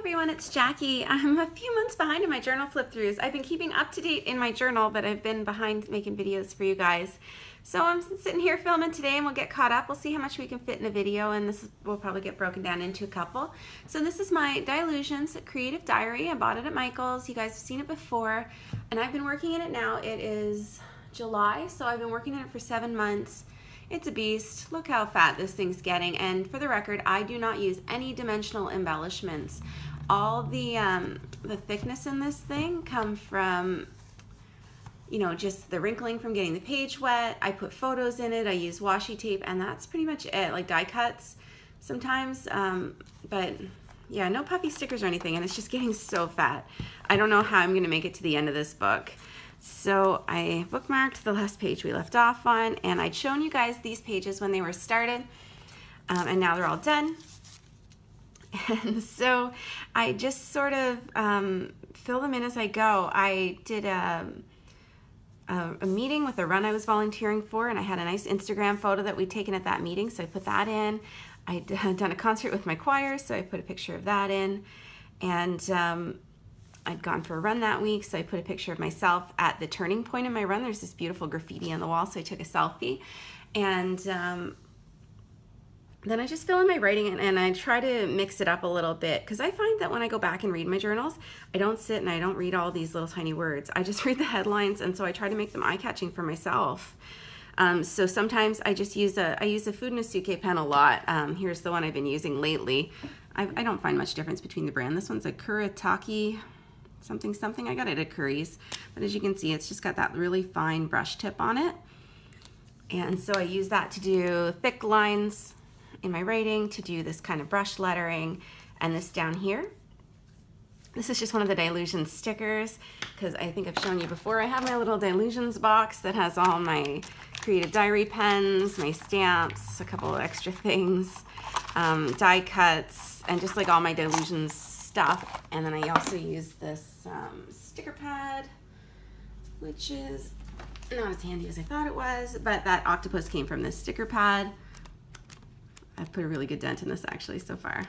everyone, it's Jackie. I'm a few months behind in my journal flip-throughs. I've been keeping up to date in my journal, but I've been behind making videos for you guys. So I'm sitting here filming today and we'll get caught up. We'll see how much we can fit in a video, and this will probably get broken down into a couple. So this is my Dylusions Creative Diary. I bought it at Michael's. You guys have seen it before, and I've been working in it now. It is July, so I've been working in it for 7 months. It's a beast. Look how fat this thing's getting. And for the record, I do not use any dimensional embellishments. All the thickness in this thing come from, you know, just the wrinkling from getting the page wet. I put photos in it. I use washi tape, and that's pretty much it. Like die cuts sometimes, but yeah, no puffy stickers or anything. And it's just getting so fat. I don't know how I'm going to make it to the end of this book. So I bookmarked the last page we left off on, and I'd shown you guys these pages when they were started, and now they're all done. And so I just sort of fill them in as I go. I did a meeting with a run I was volunteering for, and I had a nice Instagram photo that we'd taken at that meeting, so I put that in. I'd done a concert with my choir, so I put a picture of that in. And I'd gone for a run that week, so I put a picture of myself at the turning point in my run. There's this beautiful graffiti on the wall, so I took a selfie. And then I just fill in my writing, and I try to mix it up a little bit, because I find that when I go back and read my journals, I don't sit and I don't read all these little tiny words. I just read the headlines, and so I try to make them eye-catching for myself. So sometimes I just use I use a Food in a Suitcase pen a lot. Here's the one I've been using lately. I don't find much difference between the brand. This one's a Kuretake something. I got it at Curry's, but as you can see, it's just got that really fine brush tip on it. And so I use that to do thick lines in my writing, to do this kind of brush lettering, and this down here. This is just one of the Dylusions stickers, because I think I've shown you before, I have my little Dylusions box that has all my Creative Diary pens, my stamps, a couple of extra things, die cuts, and just like all my Dylusions stuff. And then I also use this sticker pad, which is not as handy as I thought it was, but that octopus came from this sticker pad. I've put a really good dent in this actually so far.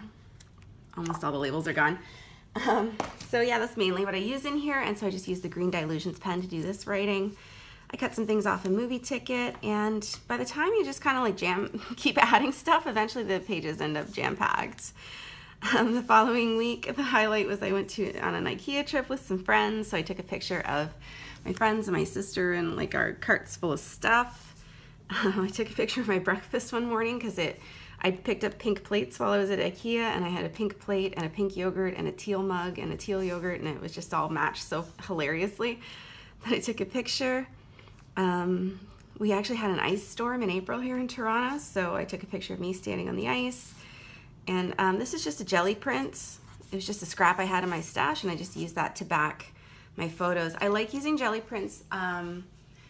Almost all the labels are gone. So yeah, that's mainly what I use in here, and so I just use the green Dylusions pen to do this writing. I cut some things off a movie ticket, and by the time you just kind of like keep adding stuff, eventually the pages end up jam-packed. The following week, the highlight was I went on an IKEA trip with some friends, so I took a picture of my friends and my sister and like our carts full of stuff. I took a picture of my breakfast one morning because I picked up pink plates while I was at IKEA, and I had a pink plate and a pink yogurt and a teal mug and a teal yogurt, and it was just all matched so hilariously that I took a picture. We actually had an ice storm in April here in Toronto, so I took a picture of me standing on the ice. And this is just a jelly print. It was just a scrap I had in my stash, and I just used that to back my photos. I like using jelly prints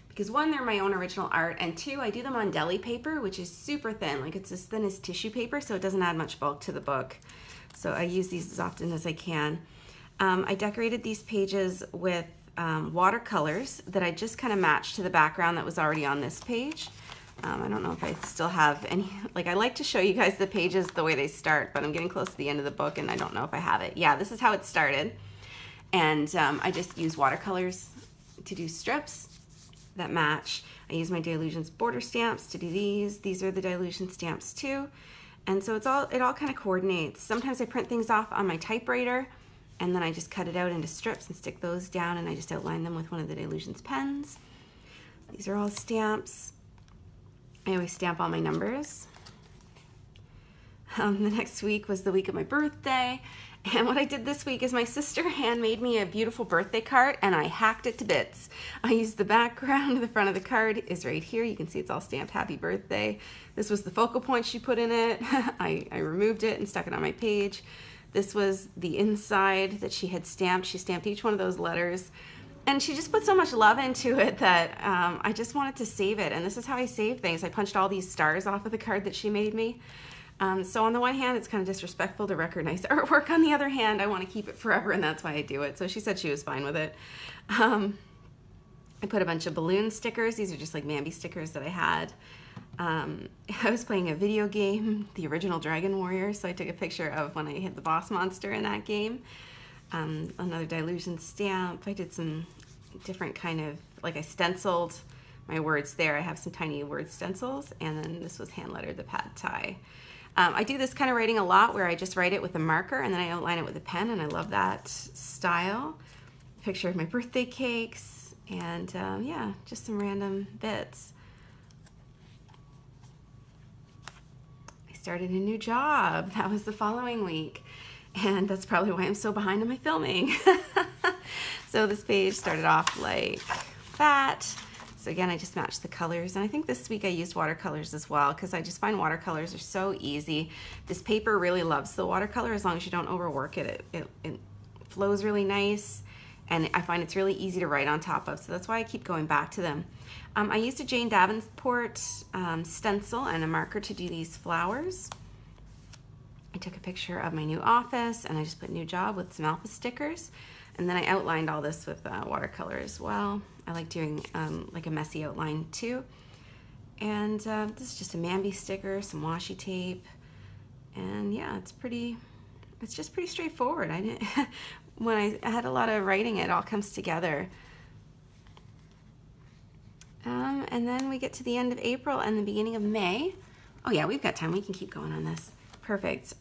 because one, they're my own original art, and two, I do them on deli paper, which is super thin. Like it's as thin as tissue paper, so it doesn't add much bulk to the book. So I use these as often as I can. I decorated these pages with watercolors that I just kind of matched to the background that was already on this page. I don't know if I still have any, like I like to show you guys the pages the way they start, but I'm getting close to the end of the book and I don't know if I have it. Yeah, this is how it started. And I just use watercolors to do strips that match. I use my Dylusions border stamps to do these. These are the Dylusion stamps too. And so it all kind of coordinates. Sometimes I print things off on my typewriter, and then I just cut it out into strips and stick those down, and I just outline them with one of the Dylusions pens. These are all stamps. I always stamp all my numbers. The next week was the week of my birthday, and what I did this week is my sister handmade me a beautiful birthday card, and I hacked it to bits. I used the background. The front of the card is right here. You can see it's all stamped happy birthday. This was the focal point she put in it. I removed it and stuck it on my page. This was the inside that she had stamped. She stamped each one of those letters. And she just put so much love into it that I just wanted to save it. And this is how I save things. I punched all these stars off of the card that she made me. So on the one hand, it's kind of disrespectful to recognize artwork. On the other hand, I want to keep it forever, and that's why I do it. So she said she was fine with it. I put a bunch of balloon stickers. These are just like Mambi stickers that I had. I was playing a video game, the original Dragon Warrior, so I took a picture of when I hit the boss monster in that game. Another Dylusion stamp. I did some different kind of, like I stenciled my words there. I have some tiny word stencils, and then this was hand lettered, the pad thai. I do this kind of writing a lot where I just write it with a marker and then I outline it with a pen, and I love that style. Picture of my birthday cakes, and yeah, just some random bits. I started a new job. That was the following week, and that's probably why I'm so behind on my filming. So this page started off like that. So again, I just matched the colors, and I think this week I used watercolors as well because I just find watercolors are so easy. This paper really loves the watercolor as long as you don't overwork it. It flows really nice, and I find it's really easy to write on top of, so that's why I keep going back to them. I used a Jane Davenport stencil and a marker to do these flowers. I took a picture of my new office, and I just put new job with some alpha stickers, and then I outlined all this with watercolor as well. I like doing like a messy outline too. And this is just a Mambi sticker, some washi tape, and yeah, it's just pretty straightforward. I didn't when I had a lot of writing, it all comes together. And then we get to the end of April and the beginning of May. Oh yeah, we've got time. We can keep going on this. Perfect.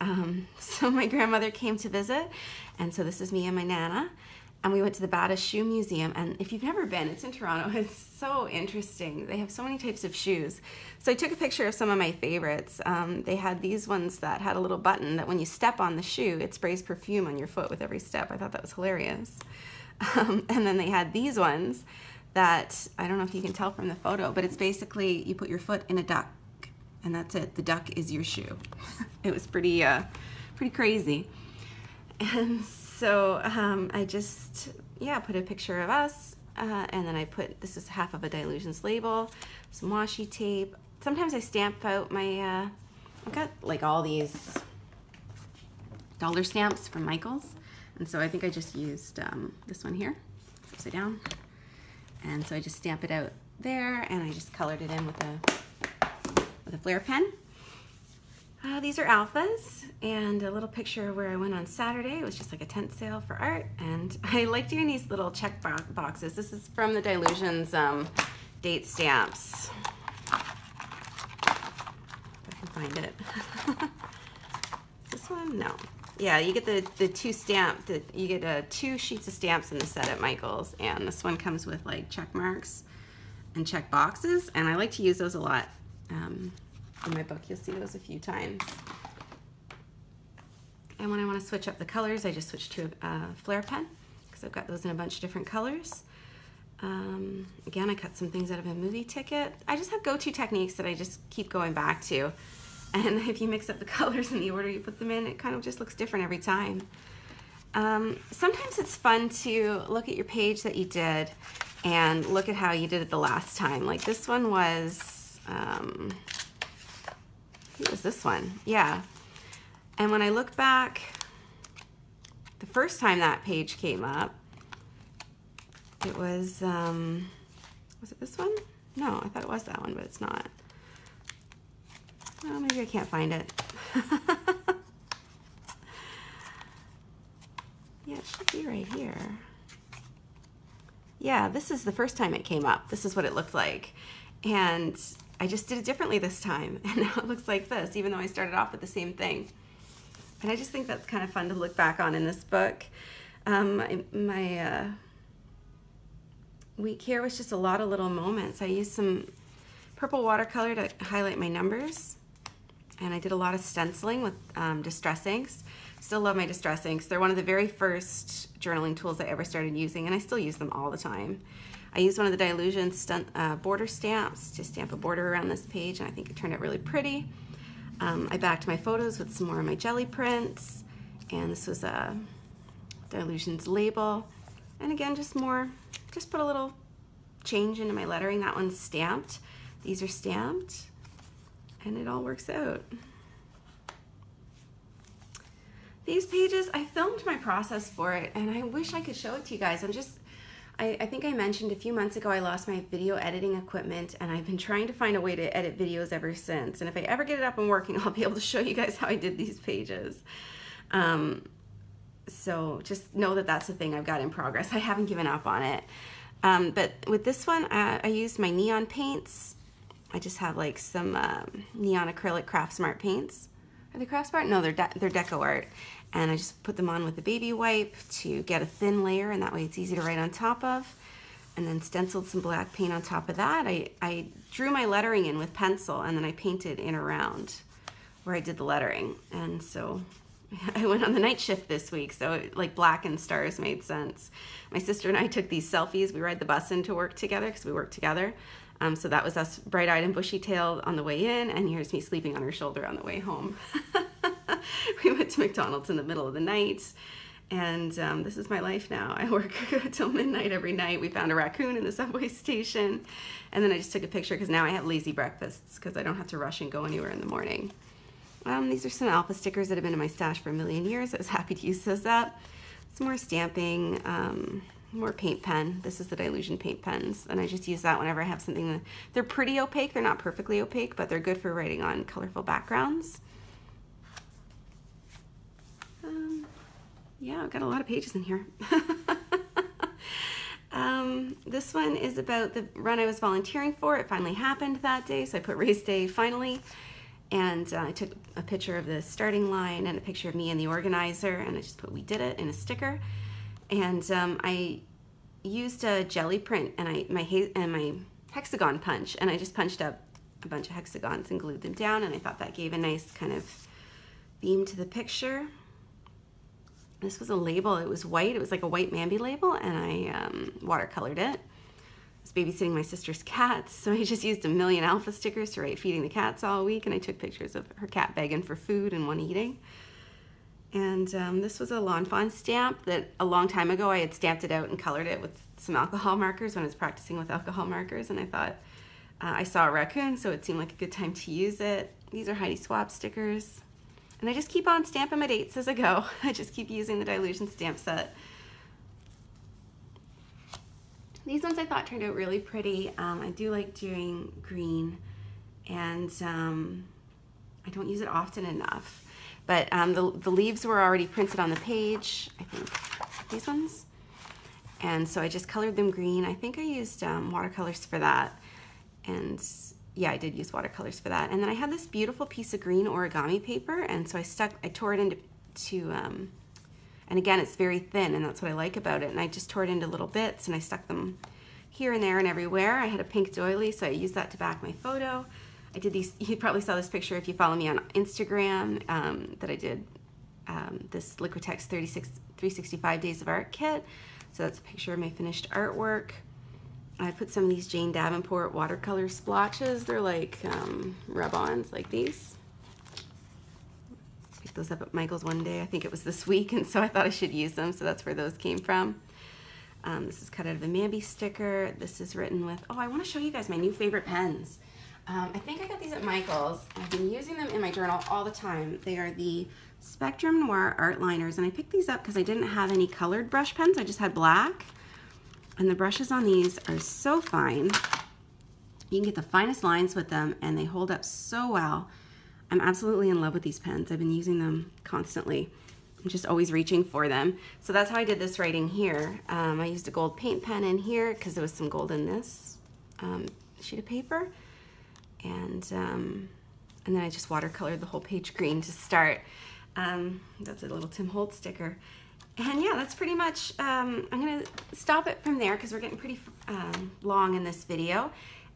So my grandmother came to visit, and so this is me and my Nana, and we went to the Bata Shoe Museum. And if you've never been, it's in Toronto. It's so interesting. They have so many types of shoes. So I took a picture of some of my favorites. They had these ones that had a little button that when you step on the shoe, it sprays perfume on your foot with every step. I thought that was hilarious. And then they had these ones that, I don't know if you can tell from the photo, but it's basically you put your foot in a duck, and that's it. The duck is your shoe. It was pretty crazy. And so I just, yeah, put a picture of us, and then I put, this is half of a Dylusions label, some washi tape. Sometimes I stamp out my, I've got like all these dollar stamps from Michael's, and so I think I just used this one here, it's upside down. And so I just stamp it out there, and I just colored it in with a flare pen. These are alphas, and a little picture of where I went on Saturday. It was just like a tent sale for art, and I like doing these little check boxes. This is from the Dylusions date stamps. If I can find it. This one? No. Yeah, you get the two you get 2 sheets of stamps in the set at Michael's, and this one comes with like check marks and check boxes, and I like to use those a lot. In my book, you'll see those a few times. And when I want to switch up the colors, I just switch to a flare pen because I've got those in a bunch of different colors. Again, I cut some things out of a movie ticket. I just have go-to techniques that I just keep going back to. And if you mix up the colors in the order you put them in, it kind of just looks different every time. Sometimes it's fun to look at your page that you did and look at how you did it the last time. Like this one was, it was this one, yeah. And when I look back, the first time that page came up, it was it this one? No, I thought it was that one, but it's not. Well, maybe I can't find it. Yeah, it should be right here. Yeah, this is the first time it came up. This is what it looked like. And I just did it differently this time, and now it looks like this, even though I started off with the same thing. And I just think that's kind of fun to look back on in this book. My week here was just a lot of little moments. I used some purple watercolor to highlight my numbers, and I did a lot of stenciling with distress inks. Still love my distress inks. They're one of the very first journaling tools I ever started using, and I still use them all the time. I used one of the Dylusions border stamps to stamp a border around this page, and I think it turned out really pretty. I backed my photos with some more of my jelly prints, and this was a Dylusions label. And again, just put a little change into my lettering. That one's stamped. These are stamped, and it all works out. These pages, I filmed my process for it, and I wish I could show it to you guys. I think I mentioned a few months ago I lost my video editing equipment, and I've been trying to find a way to edit videos ever since. And if I ever get it up and working, I'll be able to show you guys how I did these pages. So just know that that's the thing I've got in progress. I haven't given up on it. But with this one, I used my neon paints. I just have like some neon acrylic Craft Smart paints. Are they Craft Smart? No, they're Deco Art. And I just put them on with a baby wipe to get a thin layer, and that way it's easy to write on top of. And then stenciled some black paint on top of that. I drew my lettering in with pencil, and then I painted in around where I did the lettering. And so I went on the night shift this week, so like black and stars made sense. My sister and I took these selfies. We ride the bus into work together because we work together. So that was us bright-eyed and bushy-tailed on the way in, and here's me sleeping on her shoulder on the way home. We went to McDonald's in the middle of the night, and this is my life now. I work till midnight every night. We found a raccoon in the subway station, and then I just took a picture because now I have lazy breakfasts because I don't have to rush and go anywhere in the morning. These are some alpha stickers that have been in my stash for a million years. I was happy to use those up. Some more stamping, more paint pen. This is the Dylusion paint pens, and I just use that whenever I have something that, they're pretty opaque. They're not perfectly opaque, but they're good for writing on colorful backgrounds. Yeah, I've got a lot of pages in here. This one is about the run I was volunteering for. It finally happened that day, so I put race day finally. And I took a picture of the starting line and a picture of me and the organizer, and I just put "We did it" in a sticker. And I used a jelly print and my hexagon punch, and I just punched up a bunch of hexagons and glued them down, and I thought that gave a nice kind of theme to the picture. This was a label. It was white. It was like a white Mambi label, and I watercolored it. I was babysitting my sister's cats, so I just used a million alpha stickers to write "feeding the cats" all week, and I took pictures of her cat begging for food and one eating. And this was a lawn fawn stamp that a long time ago I had stamped it out and colored it with some alcohol markers when I was practicing with alcohol markers, and I thought I saw a raccoon, so it seemed like a good time to use it. These are Heidi Swap stickers, and I just keep on stamping my dates as I go. I just keep using the Dylusion stamp set. These ones I thought turned out really pretty. I do like doing green, and I don't use it often enough. But the leaves were already printed on the page, I think, these ones. And so I just colored them green. I think I used watercolors for that. And yeah, I did use watercolors for that. And then I had this beautiful piece of green origami paper, and so I tore it into, and again, it's very thin, and that's what I like about it. And I just tore it into little bits, and I stuck them here and there and everywhere. I had a pink doily, so I used that to back my photo. I did these, you probably saw this picture if you follow me on Instagram, that I did this Liquitex 365 Days of Art kit. So that's a picture of my finished artwork. I put some of these Jane Davenport watercolor splotches. They're like rub-ons like these. Picked those up at Michael's one day. I think it was this week, and so I thought I should use them, so that's where those came from. This is cut out of a Mambi sticker. This is written with, oh, I want to show you guys my new favorite pens. I think I got these at Michael's. I've been using them in my journal all the time. They are the Spectrum Noir Art Liners, and I picked these up because I didn't have any colored brush pens. I just had black, and the brushes on these are so fine. You can get the finest lines with them, and they hold up so well. I'm absolutely in love with these pens. I've been using them constantly. I'm just always reaching for them. So that's how I did this writing here. I used a gold paint pen in here because there was some gold in this sheet of paper. And then I just watercolored the whole page green to start. That's a little Tim Holtz sticker. And yeah, that's pretty much, I'm gonna stop it from there because we're getting pretty long in this video.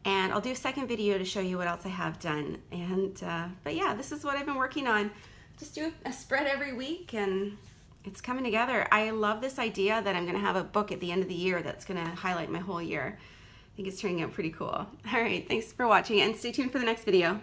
And I'll do a second video to show you what else I have done. And, but yeah, this is what I've been working on. Just do a spread every week, and it's coming together. I love this idea that I'm gonna have a book at the end of the year that's gonna highlight my whole year. I think it's turning out pretty cool. All right, thanks for watching, and stay tuned for the next video.